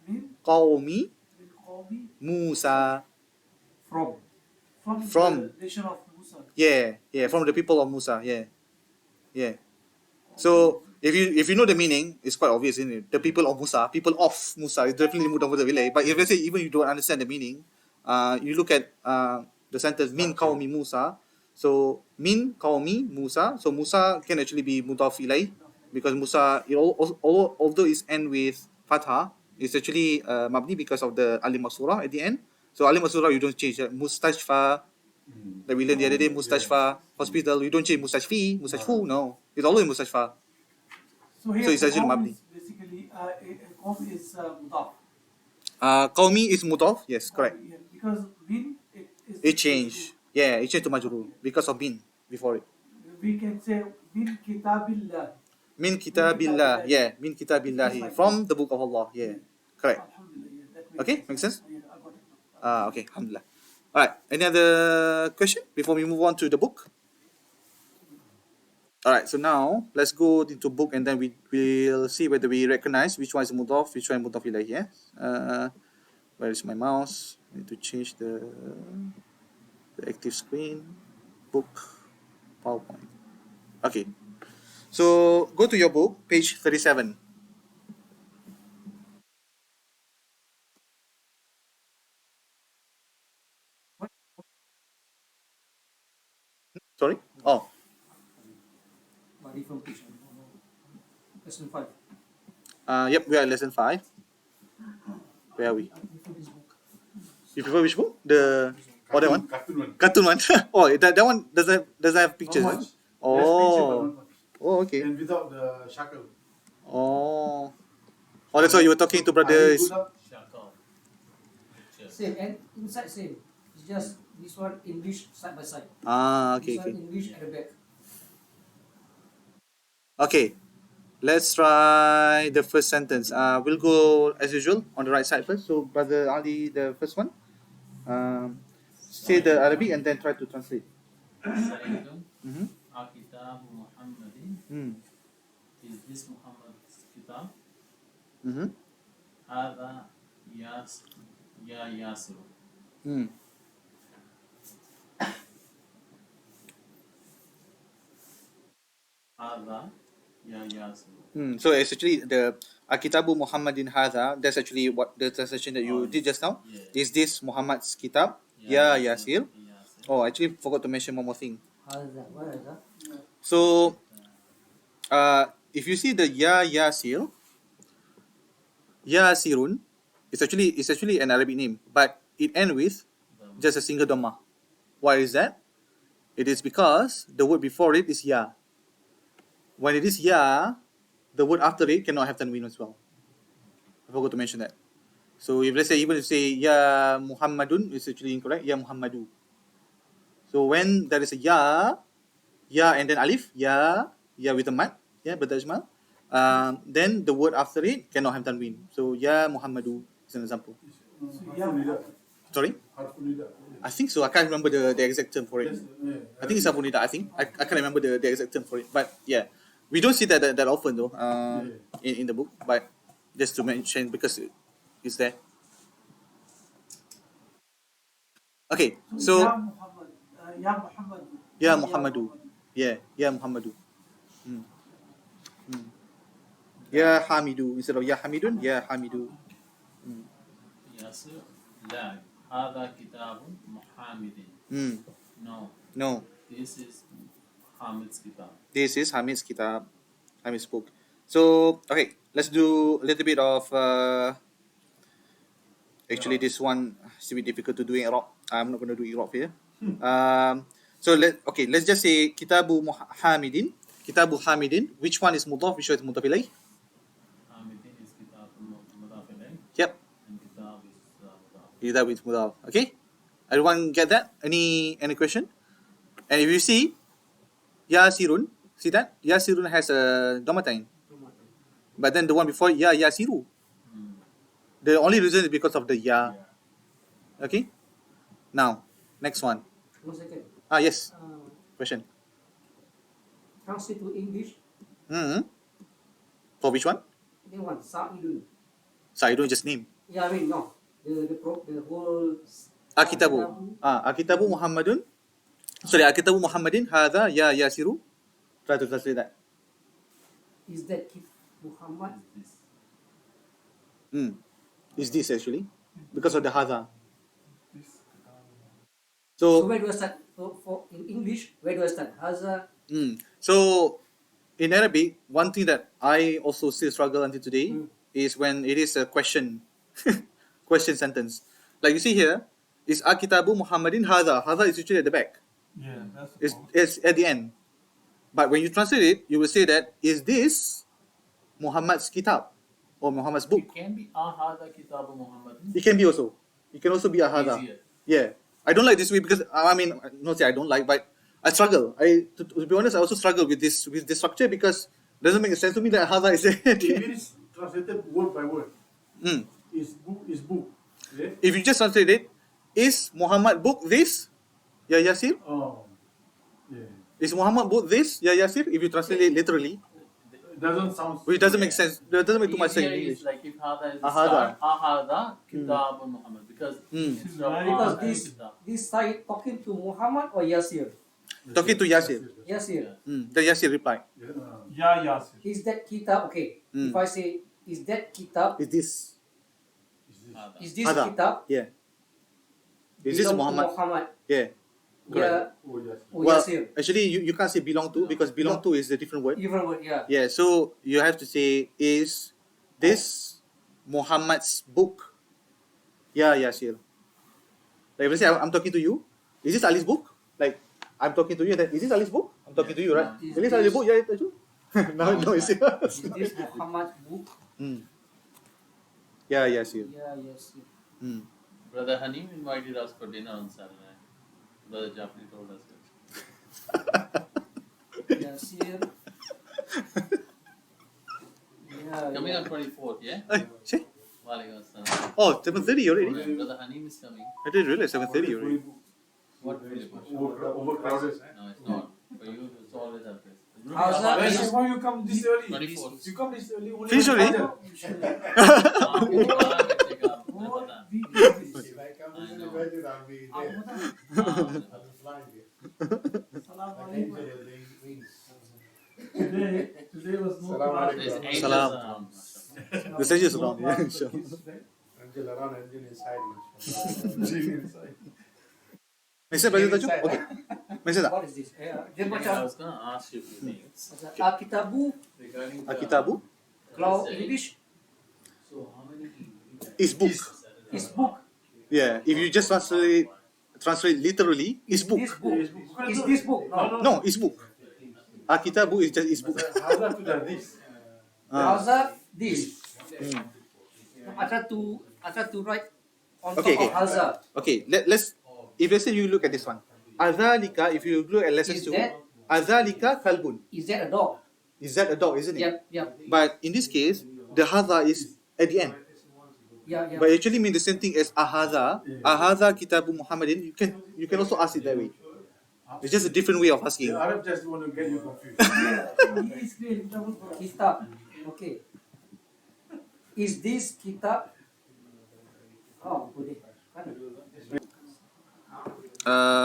S2: Min
S1: qaumi
S2: min Qawmi
S1: Musa.
S4: From.
S2: from the nation of Musa.
S1: Yeah, from the people of Musa. Yeah. So if you know the meaning, it's quite obvious, isn't it? The people of Musa is definitely mudaf ilayh. But if let's say even you don't understand the meaning, you look at the sentence min qaumi Musa. So min qaumi Musa. So Musa can actually be mudaf ilay because Musa, although it's end with fatha, it's actually mabni because of the alim masurah at the end. So alim masurah you don't change. Mustashfa, like we learned the other day, mustashfa, hospital, you don't change mustashfi, mustashfu, no. It's always mustashfa.
S2: So
S1: So
S2: here
S1: it's actually
S2: qawm
S1: mabni.
S2: is basically qawm is mudaf.
S1: Qaumi is mudaf, yes, correct.
S2: Yeah, because bin it is
S1: It changed. Yeah, it changed to majrur because of bin before it.
S2: we can say bin kitabillah.
S1: Min kitabillah, yeah, min kitabillahi, from the book of Allah, yeah, correct.
S2: Alhamdulillah, yeah, that
S1: Okay, makes sense?
S2: Yeah, I got it now.
S1: Okay, alhamdulillah. All right, any other question before we move on to the book? All right, so now let's go into book and then we will see whether we recognize which one is mudaf, which one is mudaf ilayhi. Yeah. Where is my mouse? I need to change the active screen. Book, PowerPoint. Okay. So go to your book, page 37. Sorry? Oh,
S4: But different page. Lesson 5.
S1: yep, we are at lesson 5. Where are we?
S4: I prefer this book.
S1: You prefer which book? The that one?
S3: Cartoon one.
S1: Cartoon one. Oh, that one doesn't have pictures.
S3: Not
S1: is it?
S3: much. There's picture, but
S1: Oh,
S3: not much.
S1: oh, okay.
S3: And without the shackle.
S1: Oh, oh, that's why you were talking to
S3: Are you
S1: brothers.
S3: good up?
S6: Shakal. Picture.
S4: Same, and inside same. It's just this one English side by side.
S1: Okay,
S4: This one
S1: okay.
S4: English at the back.
S1: Okay, let's try the first sentence. We'll go as usual on the right side first. So, Brother Ali, the first one. Say the Arabic and then try to translate.
S6: Sayyidun.
S1: Mm-hmm.
S6: Akitabu Muhammadin.
S1: Mm.
S6: Is this Muhammad's kitab?
S1: Mm-hmm.
S6: Hada ya Yasir.
S1: Mm.
S6: Hada ya Yasir.
S1: So it's actually the Akitabu Muhammadin Hadha. That's actually what the translation that you did just now.
S6: Yeah.
S1: Is this Muhammad's kitab? Ya Yasir. Oh, I actually forgot to mention one more thing.
S4: How is that? Where is that?
S1: So, if you see the Ya Yasir, Yasirun, it's actually an Arabic name, but it ends with just a single dhamma. Why is that? It is because the word before it is Ya. When it is Ya, the word after it cannot have tanween as well. I forgot to mention that. So if let's say even if you say Ya Muhammadun, it's actually incorrect. Ya Muhammadu. So when there is a Ya and then alif, Ya with a mat, bertajmal, then the word after it cannot have tanween. So Ya Muhammadu is an example.
S3: Harful nida.
S1: Sorry?
S3: Harful nida.
S1: I think so. I can't remember the exact term for it.
S3: Yes, yeah.
S1: I think it's Harful Nida. I can't remember the exact term for it. But yeah, we don't see that often though in the book. But just to mention because it's there. Okay, so
S2: Ya Muhammad, Ya Muhammad,
S1: Ya Muhammadu. Yeah, Ya Muhammadu. Mm. Mm. Ya Hamidu instead of Ya Hamidun, Ya Hamidu.
S6: Yasir. La. Hada kitabun Muhammadin. No.
S1: No,
S6: This is Hamid's kitab.
S1: this is Hamid's kitab, Hamid's book. So okay, let's do a little bit of. Actually, this one is a bit difficult to do in Iraq. I'm not going to do Iraq here. So let's just say Kitabu Hamidin. Kitabu Hamidin. Which one is mudaf? Which one is mudaf ilayh?
S6: Hamidin is kitab mudaf ilayh.
S1: Yep.
S6: And kitab is mudaf.
S1: Kitab is mudaf. Okay. Everyone get that? Any question? And if you see Yasirun, see that Yasirun has a domatain, but then the one before Yasiru. The only reason is because of the Ya. Okay. Now, next one.
S4: 1 second.
S1: Yes. Question.
S4: Translate to English.
S1: For which one?
S4: They want Sa'idun.
S1: Saidun just name.
S4: Yeah, I mean no. The whole
S1: Akitabu. Akitabu Muhammadun. Sorry, Akitabu Muhammadin. Hadha Ya Yasiru. Try to translate that.
S4: Is that Muhammad?
S6: Is this?
S1: Is this actually because of the Hadha?
S5: This
S4: So
S1: So
S4: where do I start? For in English, where do I start? Haza.
S1: so in Arabic, one thing that I also still struggle until today is when it is a question, question sentence. Like you see here, is Akitabu Muhammadin Hadha. Hadha is usually at the back.
S5: Yeah, that's the problem.
S1: It's at the end. But when you translate it, you will say that, is this Muhammad's kitab or Muhammad's book?
S6: It can be Ahada Kitabu Muhammad.
S1: It can be also. It can also be a Hadha.
S6: Easier.
S1: Yeah. I don't like this way because, I mean, not say I don't like, but I struggle. To be honest, I also struggle with this structure because it doesn't make sense to me that Hadha is
S3: If it is translated word by word,
S1: Mm.
S3: is book. Yeah?
S1: If you just translate it, is Muhammad book this? Ya Yasir?
S3: Oh, yeah.
S1: Is Muhammad book this? Ya Yasir? If you translate it literally,
S3: It doesn't sound.
S1: which doesn't make sense. That doesn't make too much sense in
S6: Easier
S1: English.
S6: is like if Hada is the
S1: Ahada.
S6: start, Ahada Kitabu Muhammad. Because
S5: It's
S6: the
S5: very
S4: Because
S6: Ahada
S4: this
S6: Kitab.
S4: this side talking to Muhammad or Yasir?
S1: Talking to Yasir.
S4: Yasir.
S1: The Yasir replied,
S5: Yeah, Yasir.
S4: Is that kitab okay? If I say is that kitab?
S1: is this?
S6: Hada.
S4: Is this
S1: Hadha.
S4: kitab?
S1: Yeah. Is this
S4: belong to
S1: Muhammad?
S4: Muhammad.
S1: Yeah.
S4: Yeah.
S3: Oh, yes.
S4: Or
S1: Well,
S4: Yasir.
S1: actually, you can't say belong to because belong to is a different word.
S4: Even word, yeah.
S1: Yeah, so you have to say, is this Muhammad's book? Yeah, Yasir. Like, let's say I'm talking to you. Is this Ali's book? Like, I'm talking to you. Then, is this Ali's book? I'm talking to you, right?
S4: Is
S1: Is this Ali's
S4: this-
S1: book? Yeah, it's you. No, it's you.
S4: Is this Muhammad's book?
S1: Yeah, Yasir.
S4: Yeah, Yasir.
S6: Brother Hanim invited us for dinner on Saturday. Brother Jafri told us that.
S4: Yasir. Yeah,
S6: Coming
S4: yeah.
S6: on 24th, yeah?
S1: Hey, see?
S6: Walaikum assalam.
S1: Oh, 7:30 already.
S6: Brother Hanim is coming.
S1: I didn't realize 7:30 already.
S6: What fully booked?
S3: Overcrowded.
S6: No, it's not. For you, it's always a place.
S4: How's that?
S3: That's why you come this early.
S6: 24th.
S3: You come this early. Only
S1: Finish already?
S3: Father.
S7: If I come to the budget, I'll be there. I'll fly there. I can tell you the wings.
S2: Today was no
S7: Salam
S2: class.
S6: There's
S7: alaikum.
S6: angels
S1: Salam.
S6: around. mashallah.
S1: The stage is around. Yeah, sure.
S7: Angel around, angel inside.
S1: Message Brother Taju? Okay. Message tak?
S4: What is this? Dia
S6: I
S4: macam
S6: was going to ask you a few things
S4: Alkitabu,
S6: regarding the
S1: Akitabu
S4: kalau
S6: say,
S4: English
S6: So, how many
S1: is book.
S4: is book.
S1: Yeah, if you just translate literally, is book.
S4: This book. Is this book? No.
S1: No, is book. Akitabu is just is book.
S3: How's that to do this?
S4: Howza this. I try to write on
S1: Okay,
S4: top
S1: okay.
S4: of Howza.
S1: Okay, let's if let's say you look at this one. Adhalika, if you look at lesson
S4: Is
S1: 2,
S4: that-
S1: Adhalika kalbun.
S4: Is that a dog?
S1: Is that a dog, isn't it?
S4: Yep, yep.
S1: But in this case, the hadha is at the end.
S4: Yeah, yeah.
S1: But actually mean the same thing as ahadha. Ahadha kitabu Muhammadin. You can also ask it that way. It's just a different way of asking.
S3: The Arab just want to get you confused.
S2: It's great.
S4: Kitab. Okay. Is this kitab? Oh, boleh. Kan?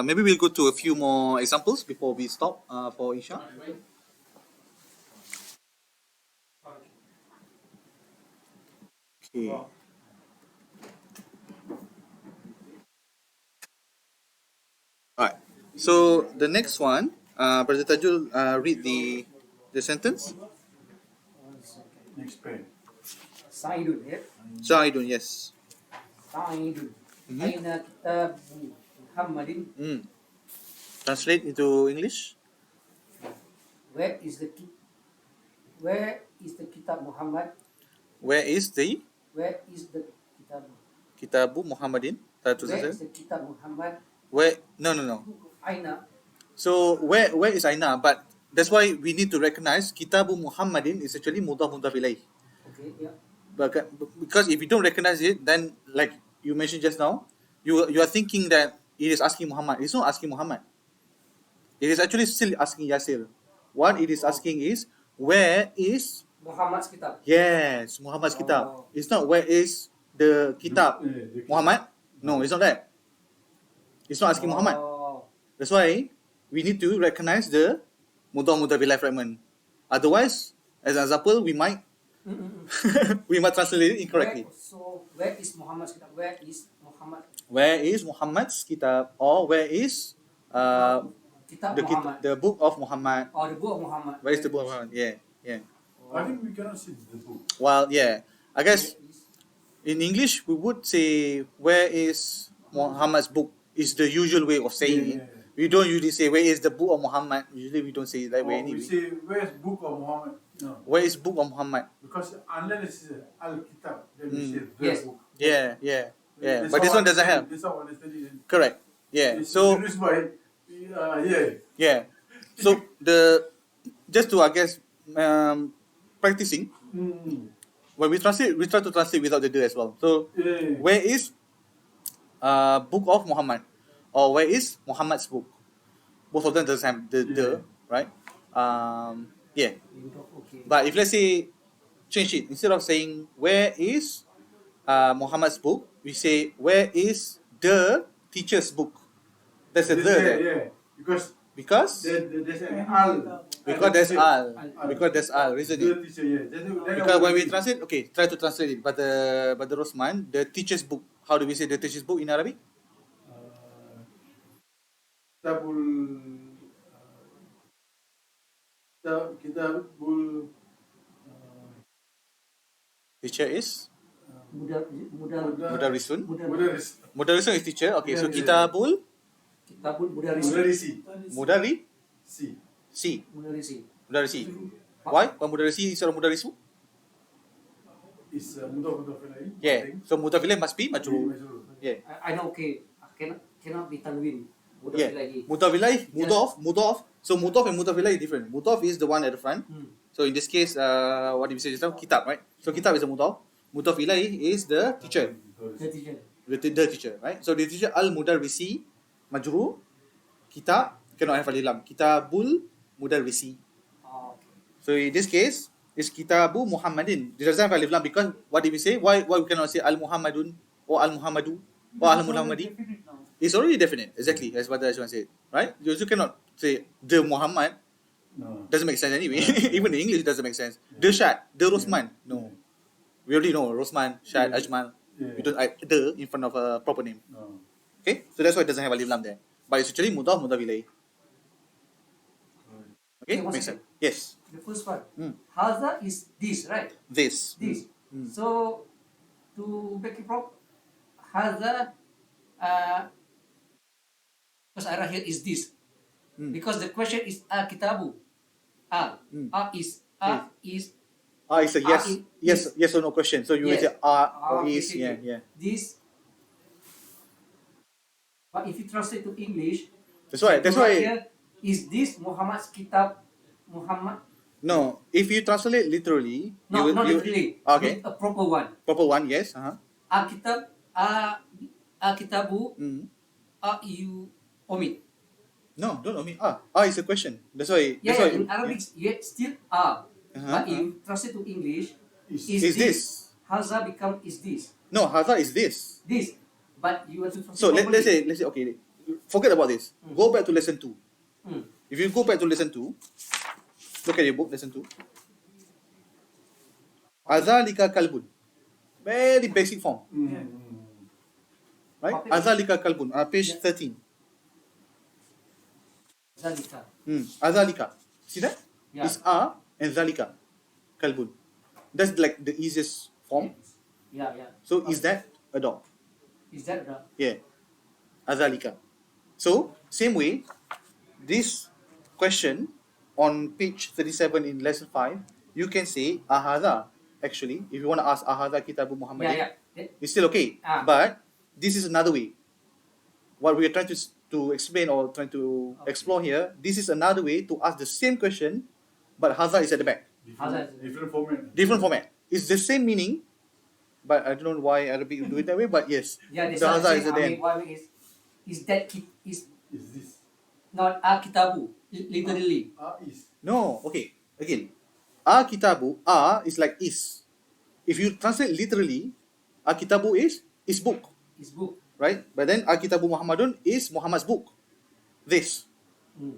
S1: Maybe we'll go to a few more examples before we stop for Isha. Okay. Alright. So the next one, Brother Tajul, read the sentence.
S3: Next pen.
S4: Sa'idun, ya.
S1: Sa'idun, yes.
S4: Sa'idun. Aina kitabu Muhammadin.
S1: Translate into English.
S4: Where is the kitab Muhammad?
S1: Where is the
S4: Where is the kitab?
S1: Kitabu Muhammadin?
S4: Where is the kitab Muhammad?
S1: Where? No.
S4: Aina.
S1: So where is Aina? But that's why we need to recognize Kitabu Muhammadin is actually mudhaf ilaih.
S4: Okay, yeah.
S1: Because if you don't recognize it, then like you mentioned just now, you are thinking that it is asking Muhammad. It's not asking Muhammad. It is actually still asking Yasir. What it is asking is, where is
S4: Muhammad's kitab.
S1: yes Muhammad's kitab?
S4: Oh.
S1: It's not where is the kitab
S3: The
S1: Muhammad. No, it's not that. It's not asking Muhammad.
S4: Oh.
S1: That's why we need to recognize the mudhaf ilaih fragment. Otherwise, as an example, we might translate it incorrectly.
S4: Where is Muhammad's kitab? Where is Muhammad?
S1: Where is Muhammad's kitab, or where is
S4: Kitab
S1: the
S4: Muhammad.
S1: the book of Muhammad?
S4: Or the book of Muhammad.
S1: Where is the book of Muhammad? Yeah, yeah.
S3: I think we cannot see the book.
S1: Well, yeah. I guess
S4: Where is-
S1: in English we would say where is Muhammad's book is the usual way of saying it.
S3: Yeah.
S1: We don't usually say where is the book of Muhammad. Usually we don't say it that way
S3: Or we
S1: anyway.
S3: say, where's book of Muhammad? No.
S1: Where is book of Muhammad?
S3: Because unless it's Al-Kitab, then we say the
S4: Yes.
S3: book.
S1: Yeah, yeah, yeah.
S3: That's
S1: But this
S3: how
S1: one doesn't
S3: I
S1: have.
S3: understand it. That's how I understand it.
S1: Correct. Yeah.
S3: It's
S1: So
S3: introduced by, yeah.
S1: yeah. So just to I guess practicing when we translate, we try to translate without the the as well. So
S3: Yeah.
S1: where is book of Muhammad, or where is Muhammad's book? Both of them doesn't have the right. Yeah.
S4: Okay.
S1: But if let's say change it, instead of saying where is Muhammad's book, we say where is the teacher's book. That's a the
S3: Yeah,
S1: there.
S3: yeah. Because
S1: Because
S3: there's an Al.
S1: because there's al.
S3: Al.
S1: Because there's al, isn't
S3: The
S1: it?
S3: teacher, yeah.
S1: Because when we translate, okay, try to translate it. But the Rosman, the teacher's book. How do we say the teacher's book in Arabic?
S3: Kitabul Kitabul
S1: Teacher is Mudarrisun.
S3: Mudaris.
S1: Mudarrisun is teacher. Okay, so
S3: Yeah.
S1: Kitabul
S4: Kitabul Mudarris.
S3: Mudarisi.
S1: Mudari
S3: Si.
S1: si.
S4: Mudarrisi.
S1: Mudarrisi. Why? Why Mudarrisi instead of Mudarrisu?
S3: Is mudaf ilaih.
S1: Yeah. So mudaf ilaih must be majrur. Yeah.
S4: I know, okay. Cannot be tanwin. Mudaf
S1: Yeah.
S4: ilahi.
S1: Mudaf ilaih, mudaf. So mudaf and mudaf ilaih is different. Mudaf is the one at the front. So in this case, what did we say just now? Kitab, right? So kitab is the mudaf. Mudaf ilaih is the teacher.
S4: The teacher.
S1: The teacher, right? So the teacher al-mudarrisi, majrur. Kitab, cannot have alif lam. Kitabul mudarrisi.
S4: Oh, okay.
S1: So in this case, it's Kitabu Muhammadin. It doesn't have alif lam because what did we say? Why we cannot say al-Muhammadun or al-Muhammadu or al-Muhammadi?
S2: Definite now.
S1: It's already definite. Exactly. That's what Ashwan said. Right? You also cannot say the Muhammad.
S3: No.
S1: Doesn't make sense anyway. Even in English, it doesn't make sense. The Shad, the Rosman. No. We already know Rosman, Shad, Ajmal.
S3: Yeah.
S1: We don't add the in front of a proper name.
S3: No.
S1: Okay? So that's why it doesn't have alif lam there. But it's actually mudaf, mudaf ilayh. Okay?
S4: Okay, one
S1: Makes
S4: second.
S1: sense. Yes.
S4: The first one.
S1: Mm.
S4: Haza is this, right?
S1: This.
S4: This.
S1: Mm.
S4: So to make it proper, Haza, because I write here is this.
S1: Mm.
S4: Because the question is kitabu.
S1: Mm.
S4: Is is
S1: It's a yes.
S4: in-
S1: Yes or no question. So you will
S4: Yes.
S1: say or
S4: okay,
S1: is.
S4: okay,
S1: Yeah,
S4: okay.
S1: yeah.
S4: This. But if you translate to English,
S1: That's why. That's
S4: to write
S1: why.
S4: here, is this Muhammad's kitab? Muhammad?
S1: No, if you translate literally,
S4: No,
S1: you will,
S4: not
S1: you,
S4: literally.
S1: Okay.
S4: A proper one.
S1: Proper one, yes.
S4: Kitab, kitabu,
S1: Mm.
S4: you omit.
S1: No, don't omit. Is a question. That's why.
S4: Yeah,
S1: That's why.
S4: in Arabic, yet still But if you translate to English,
S1: Is this?
S4: Haza become is this.
S1: No, Hadha is this.
S4: This. But you want to translate
S1: So let's
S4: properly.
S1: say okay. Forget about this. Go back to lesson 2.
S4: Mm.
S1: If you go back to lesson 2, look at your book, lesson 2. Azalika kalbun. Very basic form. Right?
S4: Okay.
S1: Azalika kalbun. Page
S4: Yeah.
S1: 13.
S4: Zalika.
S1: Azalika. See that?
S4: Yeah.
S1: It's and zalika. Kalbun. That's like the easiest form.
S4: Yeah, yeah.
S1: So is that a dog?
S4: Is that the
S1: Yeah. Azalika. So, same way, this question on page 37 in lesson 5, you can say ahadha. Actually, if you want to ask ahadha kitabu Muhammadin,
S4: yeah.
S1: it's still okay.
S4: Ah.
S1: But this is another way. What we are trying to explain or trying to
S4: Okay.
S1: explore here, this is another way to ask the same question, but hadha is at the back.
S3: Different format.
S1: Different format. It's the same meaning, but I don't know why Arabic do it that way, but yes.
S4: Yeah, that's
S1: the
S4: what I'm
S1: hadha
S4: saying.
S1: is at the end.
S4: What I mean is that is
S3: Is this?
S4: not kitabu literally.
S3: Is.
S1: No, okay. Again, kitabu, is like is. If you translate literally, kitabu is book,
S4: Is book.
S1: right? But then kitabu Muhammadun is Muhammad's book. This.
S4: Mm.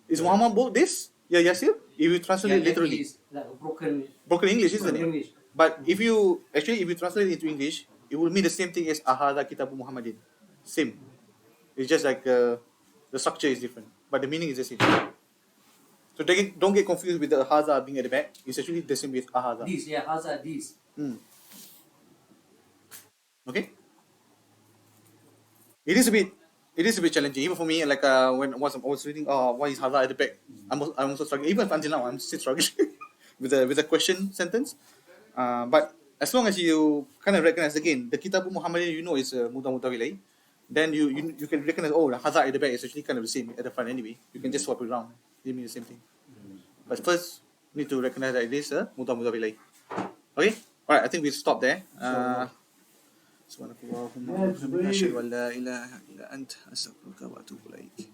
S1: Is Muhammad book this? Yeah, Yasir? If you translate
S4: that
S1: literally.
S4: is like a broken
S1: Broken English, isn't
S4: broken
S1: it?
S4: English.
S1: But if you translate it into English, it will mean the same thing as Ahada Kitabu Muhammadin. Same. It's just like the structure is different, but the meaning is the same. So don't get confused with the Haza being at the back. It's actually the same with Ahada.
S4: These, yeah, haza, these.
S1: Okay. It is a bit challenging even for me. Like when once I was reading, why is Haza at the back? I'm also struggling. Even until now, I'm still struggling with the question sentence. But as long as you kind of recognize again the Kitabu Muhammadin, you know is Muta Mutawilai, then you can recognize, oh, the Haza at the back is actually kind of the same at the front anyway. You can just swap it around. It means the same thing. But first, need to recognize that it is Muta Mutawilai. Okay. All right. I think we stop there. سبحانك اللهم وبحمدك أشهد أن لا إله إلا أنت أستغفرك وأتوب إليك